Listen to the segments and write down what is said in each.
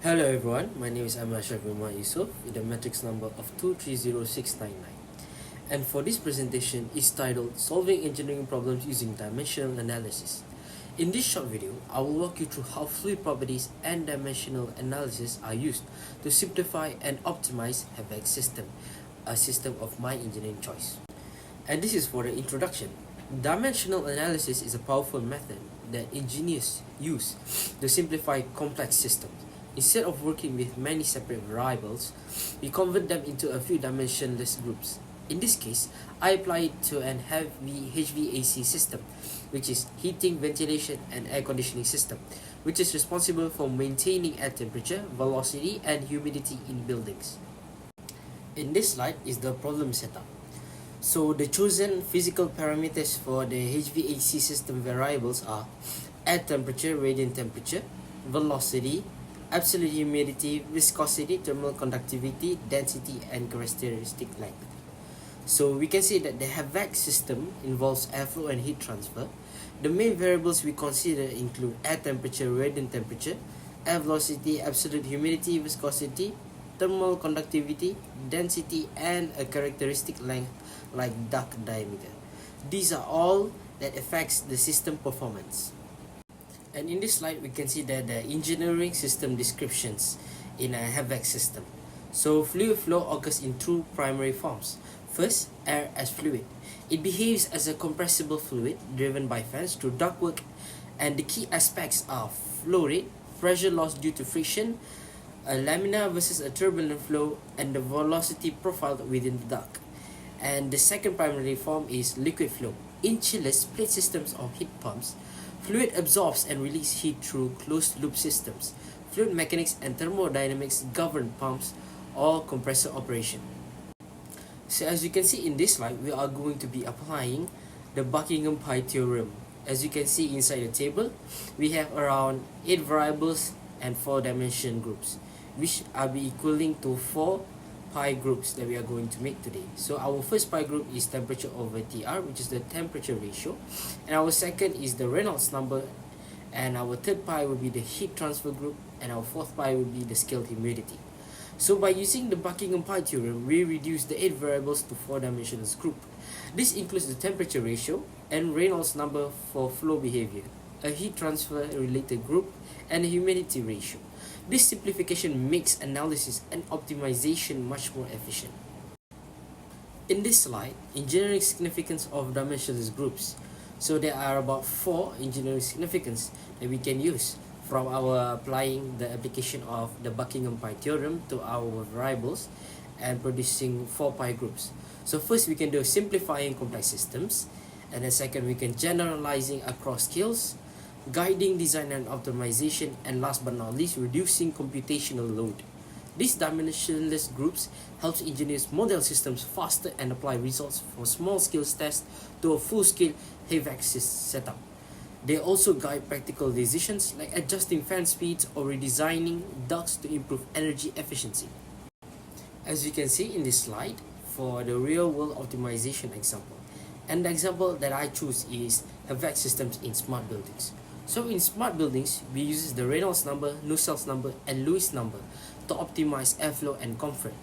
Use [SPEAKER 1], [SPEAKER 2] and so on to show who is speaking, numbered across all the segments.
[SPEAKER 1] Hello everyone, my name is ASYRUFF YUSOF with the matrix number of 230699, and for this presentation is titled Solving Engineering Problems Using Dimensional Analysis. In this short video, I will walk you through how fluid properties and dimensional analysis are used to simplify and optimize HVAC system, a system of my engineering choice. And this is for the introduction. Dimensional analysis is a powerful method that engineers use to simplify complex systems. Instead of working with many separate variables, we convert them into a few dimensionless groups. In this case, I apply it to an heavy HVAC system, which is heating, ventilation, and air conditioning system, which is responsible for maintaining air temperature, velocity, and humidity in buildings. In this slide is the problem setup. So the chosen physical parameters for the HVAC system variables are air temperature, radiant temperature, velocity, absolute humidity, viscosity, thermal conductivity, density, and characteristic length. So we can say that the HVAC system involves airflow and heat transfer. The main variables we consider include air temperature, radiant temperature, air velocity, absolute humidity, viscosity, thermal conductivity, density, and a characteristic length like duct diameter. These are all that affects the system performance. And in this slide, we can see that the engineering system descriptions in a HVAC system. So fluid flow occurs in two primary forms. First, air as fluid. It behaves as a compressible fluid driven by fans through ductwork, and the key aspects are flow rate, pressure loss due to friction, a laminar versus a turbulent flow, and the velocity profile within the duct. And the second primary form is liquid flow. In chillers, split systems or heat pumps, fluid absorbs and releases heat through closed-loop systems. Fluid mechanics and thermodynamics govern pumps or compressor operation. So as you can see in this slide, we are going to be applying the Buckingham Pi theorem. As you can see inside the table, we have around 8 variables and 4 dimension groups, which are be equaling to 4 pi groups that we are going to make today. So our first pi group is temperature over TR, which is the temperature ratio, and our second is the Reynolds number, and our third pi will be the heat transfer group, and our fourth pi will be the scaled humidity. So by using the Buckingham Pi theorem, we reduce the 8 variables to 4 dimensional group. This includes the temperature ratio and Reynolds number for flow behavior, a heat transfer related group, and a humidity ratio. This simplification makes analysis and optimization much more efficient. In this slide, engineering significance of dimensionless groups. So there are about 4 engineering significance that we can use from our applying the application of the Buckingham Pi theorem to our variables and producing 4 pi groups. So first we can do simplifying complex systems, and then second we can generalizing across scales, guiding design and optimization, and last but not least, reducing computational load. These dimensionless groups helps engineers model systems faster and apply results from small-scale tests to a full-scale HVAC setup. They also guide practical decisions like adjusting fan speeds or redesigning ducts to improve energy efficiency. As you can see in this slide, for the real-world optimization example, and the example that I choose is HVAC systems in smart buildings. So in smart buildings, we use the Reynolds number, Nusselt's number, and Lewis number to optimize airflow and comfort.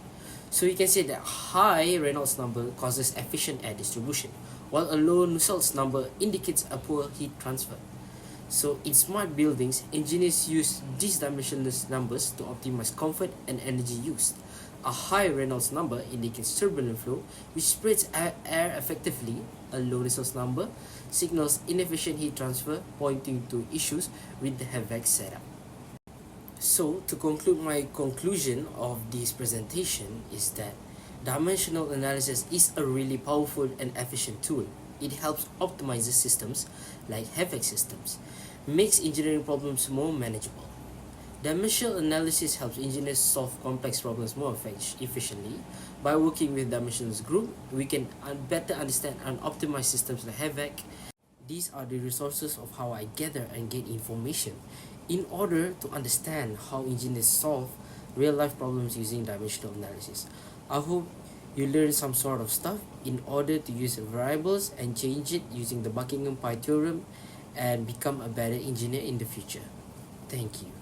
[SPEAKER 1] So you can say that high Reynolds number causes efficient air distribution, while a low Nusselt's number indicates a poor heat transfer. So in smart buildings, engineers use these dimensionless numbers to optimize comfort and energy use. A high Reynolds number indicates turbulent flow, which spreads air effectively. A low Nusselt's number signals inefficient heat transfer, pointing to issues with the HVAC setup. So to conclude, my conclusion of this presentation is that dimensional analysis is a really powerful and efficient tool. It helps optimize the systems like HVAC systems, makes engineering problems more manageable. Dimensional analysis helps engineers solve complex problems more efficiently. By working with dimensionless group, we can better understand and optimize systems like HVAC. These are the resources of how I gather and get information in order to understand how engineers solve real-life problems using dimensional analysis. I hope you learn some sort of stuff in order to use variables and change it using the Buckingham Pi theorem and become a better engineer in the future. Thank you.